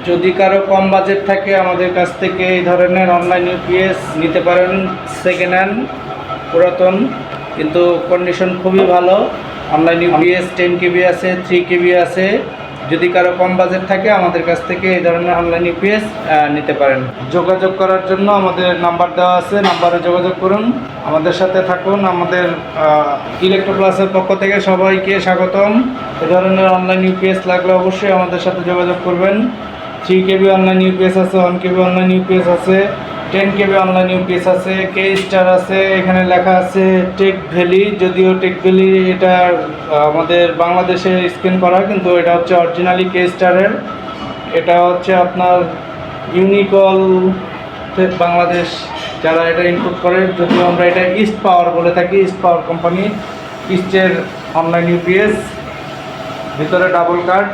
যদি কারো কম বাজেট থাকে আমাদের কাছ থেকে এই ধরনের অনলাইন ইউপিএস নিতে পারেন। সেকেন্ড হ্যান্ড, পুরাতন, কিন্তু কন্ডিশন খুবই ভালো। অনলাইন ইউপিএস 10 কেবি আছে, 3 কেবি আছে। যদি কারো কম বাজেট থাকে আমাদের কাছ থেকে এই ধরনের অনলাইন ইউপিএস নিতে পারেন। যোগাযোগ করার জন্য আমাদের নাম্বার দেওয়া আছে, নাম্বারে যোগাযোগ করুন, আমাদের সাথে থাকুন। আমাদের ইলেকট্রো প্লাসের পক্ষ থেকে সবাইকে স্বাগতম। এই ধরনের অনলাইন ইউপিএস লাগলে অবশ্যই আমাদের সাথে যোগাযোগ করবেন। 3 কেবি অনলাইন ইউপিএস আছে, 1 কেবি অনলাইন ইউপিএস আছে, 10 কেবি অনলাইন ইউপিএস আছে, কে স্টার আছে। এখানে লেখা আছে টেক ভ্যালি, যদিও টেক ভ্যালি এটা আমাদের বাংলাদেশে স্ক্যান করা, কিন্তু এটা হচ্ছে অরিজিনালি কে স্টারের। এটা হচ্ছে আপনার ইউনিকল বাংলাদেশ যারা এটা ইনপুট করে, যদিও আমরা এটা ইস্ট পাওয়ার বলে থাকি। ইস্ট পাওয়ার কোম্পানি, ইস্টের অনলাইন ইউপিএস, ভিতরে ডাবল কার্ড।